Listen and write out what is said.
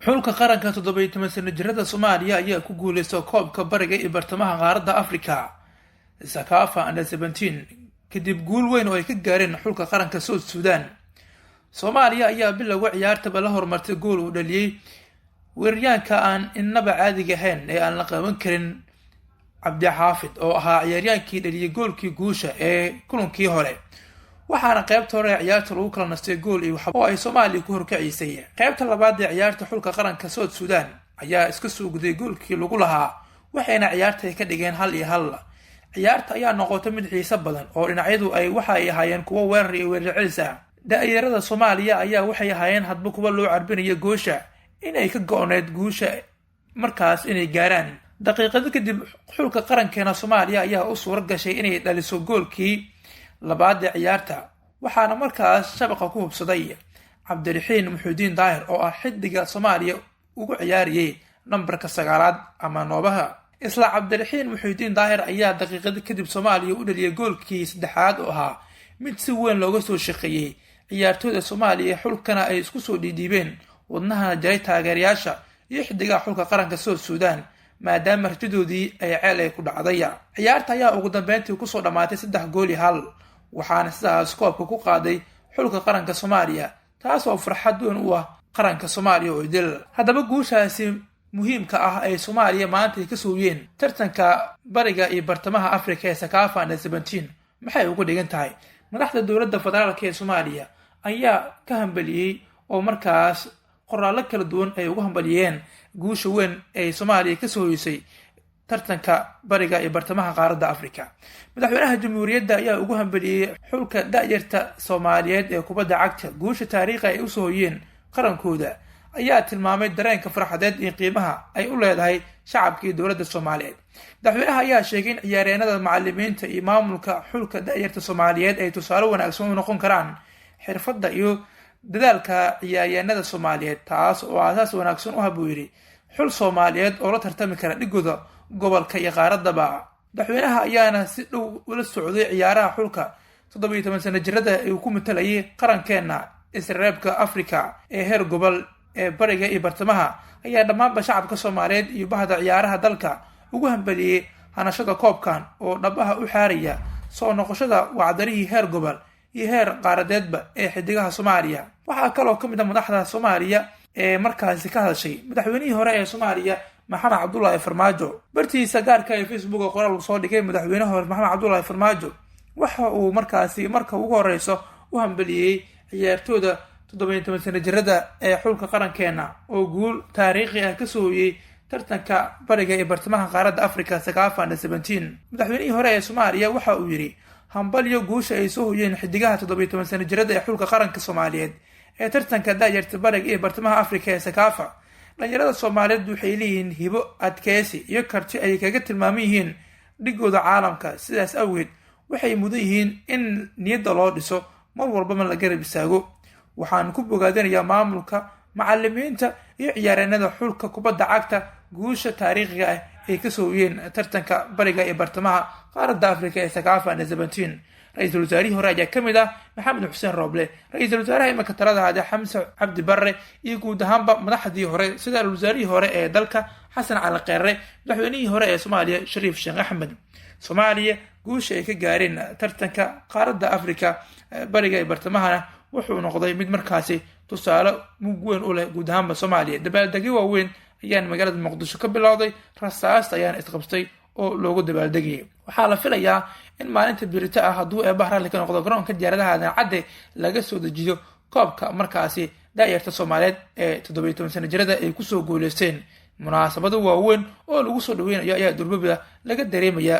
xulka qaranka 17 sano jirada Soomaaliya ayaa ku guuleystay koobka bariga ee bartamaha qaaradda Afrika Sakafa under 17 kadib guul weyn oo ay ka gaareen xulka qaranka South Sudan. Soomaaliya ayaa bilowga ciyaarta la hormartay gool uu dhaliyay weeraryahanka aan innaba caadiga ahayn ee aan la qaban karin Cabdi Xaafid oo ahaa ciyaaryahankii dhaliyay goolkii guusha ee kulankii hore. waxaana qaybta hore ciyaarta lagu kala nastay gool oo ay Soomaaliya ku horkacisay. qaybta labaad ee ciyaarta xulka qaranka South Sudan ayaa iska soo guday goolkii lagu lahaa waxayna ciyaarta ka dhigeen 1-1. ciyaarta ayaa noqotay mid xiiso badan oo dhinacyadu ay waxa ay ahaayeen kuwa weerar iyo weerar celis ah. dhalinyarada Soomaaliya ayaa waxay ahaayeen hadba kuwa loo carbinayo goosha inay ka go'oneed guusha markaas inay gaaraan. daqiiqado kadib xulka qarankeena Soomaaliya ayaa u suura gashay inay dhaliso goolkii labaad ee ciyaarta waxaana markaas shabaqa ku hubsaday Cabdiraxiin Muxuudiin Daahir oo ah xidiga Soomaaliya ugu ciyaariyay nambarka 9 ama noobaha. isla Cabdiraxiin Muxuudiin Daahir ayaa daqiiqado kadib Soomaaliya u dhaliyay goolkii saddexaad oo ahaa mid si weyn looga soo shaqeeyay. ciyaartooyda Soomaaliya xulkana ay isku soo dhiidibeen wadnaha jaray taageerayaasha iyo xidiga xulka qaranka South Sudan maadaama rajadoodii ay ceel ku dhacday. ciyaarta ayaa ugu dambeyntii ku soo dhamaatay 3-1 waxaana sidaas koobka ku qaaday xulka qaranka Soomaaliya taas oo farxad weyn u ah qaranka Soomaaliya oo idil. haddaba guushaasi muhiimka ah ay Soomaaliya maanta ka sooyeen tartanka bariga iyo bartamaha Afrika ee Sakafa under 17 maxay ugu dhigan tahay? madaxda dowladda federaalka ee Soomaaliya ayaa ka hambaliyay oo markaas qoraallo kala duwan ay ugu hambaliyeen guusha weyn ee Soomaaliya ka sooyisay tartanka bariga ee bartamaha qaaradda Afrika. madaxweynaha jamhuuriyadda ayaa ugu hambaliyay xulka da'yarta Soomaaliyeed ee kubadda cagta guusha taariikhi ay u sooyeen qarankooda ayaa tilmaamay dareenka farxadeed iyo qiimaha ay u leedahay shacabka iyo dowladda Soomaaliyeed. madaxweynaha ayaa sheegay in ciyaaryahanada macallimiinta iyo maamulka xulka da'yarta Soomaaliyeed ay tusaale wanaagsan u noqon karaan xirfadda iyo dadaalka ciyaaryahanada Soomaaliyeed taas oo asaas wanaagsan u haboonay xul Soomaaliyeed oo la tartami kara dhigooda gobolka iyo qaaradaba. madaxweynaha ayaana si dhow ula socday ciyaaraha xulka 17 sano jirada ee ku matalayay qarankeena Israa'iilka Afrika ee heer gobol ee bariga iyo bartamaha ayaa dhammaanba shacabka Soomaaliyeed iyo bahda ciyaaraha dalka ugu hambaliyay hanashada koobkan oo dhabaha u xaaraya soo noqoshada wacdarihii heer gobol iyo heer qaaradeedba ee xidigaha Soomaaliya. waxaa kaloo ka mid ah madaxda Soomaaliya ee markaasi ka hadashay madaxweynihii hore ee Soomaaliya Maxamed Cabdullaahi Farmaajo. bartiisa gaarka ee Facebook qoraal soo dhigay madaxweynaha hore Maxamed Cabdullaahi Farmaajo waxa uu markaasi marka ugu horeyso u hambaliyay ciyaartooyda 17 sano jirada ee xulka qarankeena oo guul taariikhi ah ka sooyay tartanka bariga ee bartamaha qaaradda Afrika Sakafa under 17. madaxweynihii hore ee Soomaaliya waxa uu yiri hambalyo guusha ay soo hoyeen xidigaha 17 sano jirada ee xulka qaranka Soomaaliyeed ee tartanka da'yarta bariga ee bartamaha Afrika ee Sakafa. dhalinyarada Soomaaliyeed waxay leeyihiin hibo adkeysi iyo karti ay kaga tilmaaman yihiin dhigooda caalamka. sidaas awgeed waxay mudan yihiin in niyadda loo dhiso mar walba la garab istaago. waxaan ku bogaadinayaa maamulka macallimiinta iyo ciyaaryahanada xulka kubadda cagta guusha taariikhiga ah ee ka sooyeen tartanka bariga ee bartamaha qaaradda Afrika ee Sakafa under 17. ra'iisul wasaarihii hore ayaa ka mid ah Maxamed Xuseen Rooble, ra'iisul wasaaraha imika talada hada Xamse Cabdi Barre iyo guud ahaanba madaxdii hore sida ra'iisul wasaarihii hore ee dalka Xasan Cali Kheyre, madaxweynihii hore ee Soomaaliya Shariif Sheekh Axmed. Soomaaliya guusha ay ka gaareen tartanka qaaradda Afrika bariga ee bartamaha wuxuu noqday mid markaasi tusaale mug weyn u leh guud ahaanba Soomaaliya. dabaaldegyo waaweyn ayaan magaalada Muqdisho ka bilowday, rasaasta ayaan isqabstay oo loogu dabaaldegayay. waxaa la filayaa in maalinta birita ah hadduu Bahrain ka noqdo garoonka diyaaradaha Dancadde laga soo dejiyo koobka markaasi da'yarta Soomaaliyeed ee 17 sano jirada ay ku soo guuleysteen. munaasabado waaweyn oo lagu soo dhaweynayo ayaa durbaba laga dareemayaa